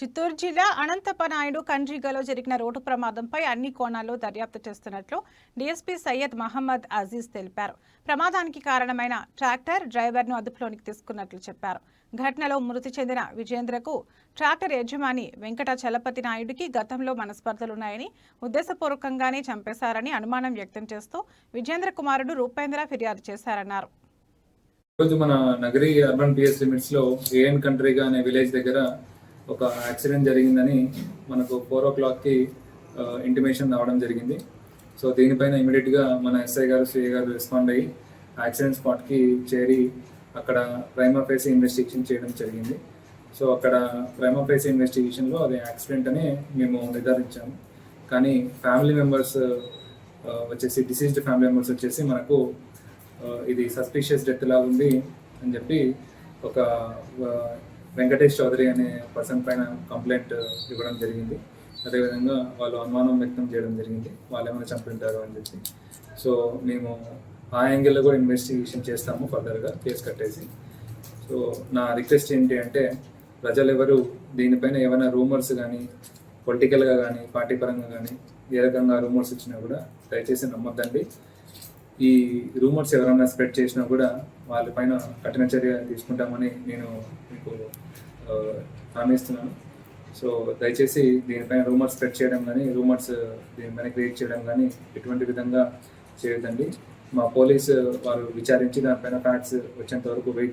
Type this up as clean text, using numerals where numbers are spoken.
చిత్తూరు జిల్లా అనంతపనాయుడు కండ్రిగలో జరిగిన రోడ్డు ప్రమాదంపై అన్ని కోణాల్లో దర్యాప్తు చేస్తున్నట్లు డీఎస్పీ సయ్యద్ మహమ్మద్ అజీజ్ తెలిపారు. ప్రమాదానికి కారణమైన ట్రాక్టర్ డ్రైవర్ను అదుపులోనికి తీసుకున్నట్లు చెప్పారు. ఘటనలో మృతి చెందిన విజేంద్రకు ట్రాక్టర్ యజమాని వెంకట చలపతి నాయుడికి గతంలో మనస్పర్ధలున్నాయని, ఉద్దేశపూర్వకంగానే చంపేశారని అనుమానం వ్యక్తం చేస్తూ విజేంద్ర కుమారుడు రూపేంద్ర ఫిర్యాదు చేశారన్నారు. ఈరోజు మన నగరి అర్బన్ పిఎస్ లిమిట్స్ లో ఏఎన్ కంట్రీగా అనే విలేజ్ దగ్గర ఒక యాక్సిడెంట్ జరిగిందని మనకు 4 o'clockకి ఇంటిమేషన్ రావడం జరిగింది. సో దీనిపైన ఇమీడియట్గా మన ఎస్ఐ గారు, సిఐ గారు రెస్పాండ్ అయ్యి యాక్సిడెంట్ స్పాట్కి చేరి అక్కడ ప్రైమా ఫేసి ఇన్వెస్టిగేషన్ చేయడం జరిగింది. సో అక్కడ ప్రైమా ఫేసి ఇన్వెస్టిగేషన్లో అది యాక్సిడెంట్ అని మేము నిర్ధారించాము. కానీ ఫ్యామిలీ మెంబర్స్ వచ్చేసి డిసీజ్డ్ ఫ్యామిలీ మెంబర్స్ వచ్చేసి మనకు ఇది సస్పిషియస్ డెత్ లా ఉంది అని చెప్పి ఒక వెంకటేష్ చౌదరి అనే పర్సన్ పైన కంప్లైంట్ ఇవ్వడం జరిగింది. అదేవిధంగా వాళ్ళు అనుమానం వ్యక్తం చేయడం జరిగింది, వాళ్ళు ఏమైనా చంపుంటారు అని చెప్పి. సో మేము ఆ యాంగిల్లో కూడా ఇన్వెస్టిగేషన్ చేస్తాము ఫర్దర్గా కేసు కట్టేసి. సో నా రిక్వెస్ట్ ఏంటి అంటే, ప్రజలు ఎవరు దీనిపైన ఏమైనా రూమర్స్ కానీ పొలిటికల్గా కానీ పార్టీ పరంగా కానీ ఏ రకంగా రూమర్స్ ఇచ్చినా కూడా దయచేసి నమ్మొద్దండి. ఈ రూమర్స్ ఎవరైనా స్ప్రెడ్ చేసినా కూడా వాళ్ళపైన కఠిన చర్య తీసుకుంటామని నేను మీకు హామీ ఇస్తున్నాను. సో దయచేసి దీనిపైన రూమర్స్ స్ప్రెడ్ చేయడం కానీ, రూమర్స్ దీనిపైన క్రియేట్ చేయడం కానీ ఎటువంటి విధంగా చేయొద్దండి. మా పోలీసు వారు విచారించి దానిపైన ఫ్యాక్ట్స్ వచ్చేంత వరకు వెయిట్